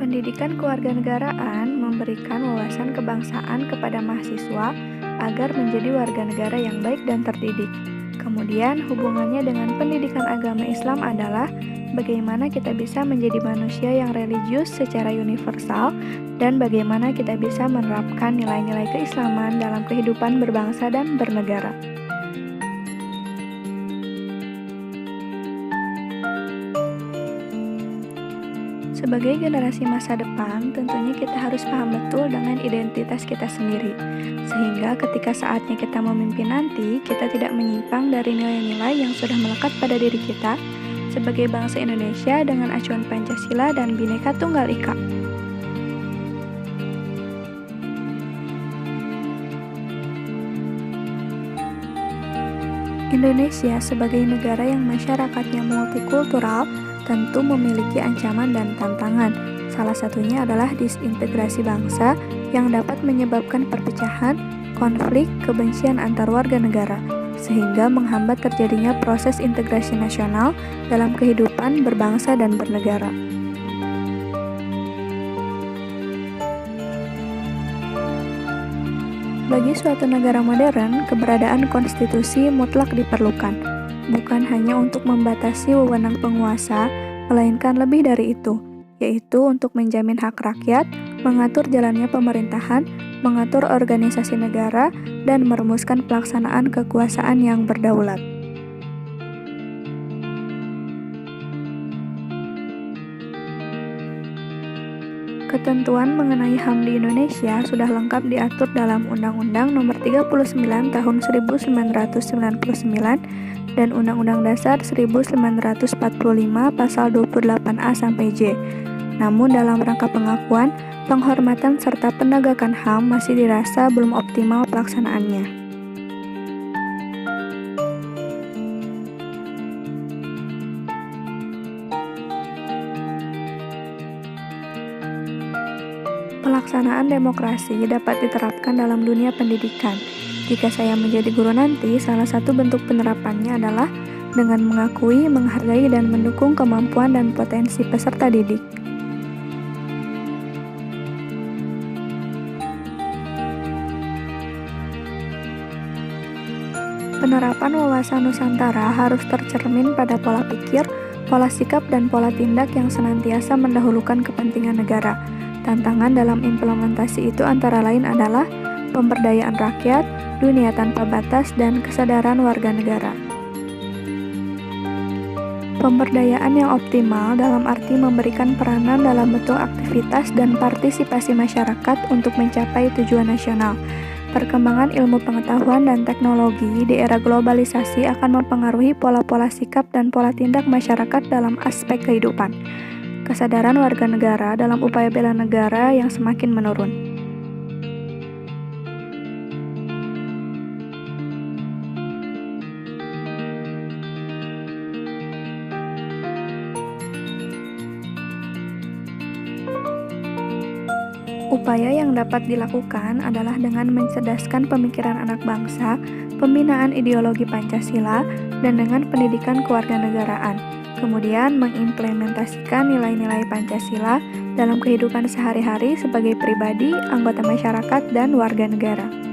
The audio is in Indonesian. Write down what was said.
Pendidikan kewarganegaraan memberikan wawasan kebangsaan kepada mahasiswa agar menjadi warga negara yang baik dan terdidik. Kemudian, hubungannya dengan pendidikan agama Islam adalah bagaimana kita bisa menjadi manusia yang religius secara universal dan bagaimana kita bisa menerapkan nilai-nilai keislaman dalam kehidupan berbangsa dan bernegara. Sebagai generasi masa depan, tentunya kita harus paham betul dengan identitas kita sendiri. Sehingga ketika saatnya kita memimpin nanti, kita tidak menyimpang dari nilai-nilai yang sudah melekat pada diri kita sebagai bangsa Indonesia dengan acuan Pancasila dan Bhinneka Tunggal Ika. Indonesia sebagai negara yang masyarakatnya multikultural tentu memiliki ancaman dan tantangan. Salah satunya adalah disintegrasi bangsa yang dapat menyebabkan perpecahan, konflik, kebencian antar warga negara, sehingga menghambat terjadinya proses integrasi nasional dalam kehidupan berbangsa dan bernegara. Bagi suatu negara modern, keberadaan konstitusi mutlak diperlukan, bukan hanya untuk membatasi wewenang penguasa, melainkan lebih dari itu, yaitu untuk menjamin hak rakyat, mengatur jalannya pemerintahan, mengatur organisasi negara, dan merumuskan pelaksanaan kekuasaan yang berdaulat. Ketentuan mengenai HAM di Indonesia sudah lengkap diatur dalam Undang-Undang Nomor 39 Tahun 1999 dan Undang-Undang Dasar 1945 Pasal 28A sampai J. Namun dalam rangka pengakuan, penghormatan serta penegakan HAM masih dirasa belum optimal pelaksanaannya. Pelaksanaan demokrasi dapat diterapkan dalam dunia pendidikan. Jika saya menjadi guru nanti, salah satu bentuk penerapannya adalah dengan mengakui, menghargai, dan mendukung kemampuan dan potensi peserta didik. Penerapan wawasan Nusantara harus tercermin pada pola pikir, pola sikap, dan pola tindak yang senantiasa mendahulukan kepentingan negara. Tantangan dalam implementasi itu antara lain adalah pemberdayaan rakyat, dunia tanpa batas, dan kesadaran warga negara. Pemberdayaan yang optimal dalam arti memberikan peranan dalam bentuk aktivitas dan partisipasi masyarakat untuk mencapai tujuan nasional. Perkembangan ilmu pengetahuan dan teknologi di era globalisasi akan mempengaruhi pola-pola sikap dan pola tindak masyarakat dalam aspek kehidupan. Kesadaran warga negara dalam upaya bela negara yang semakin menurun. Upaya yang dapat dilakukan adalah dengan mencerdaskan pemikiran anak bangsa, pembinaan ideologi Pancasila, dan dengan pendidikan kewarganegaraan. Kemudian mengimplementasikan nilai-nilai Pancasila dalam kehidupan sehari-hari sebagai pribadi, anggota masyarakat, dan warga negara.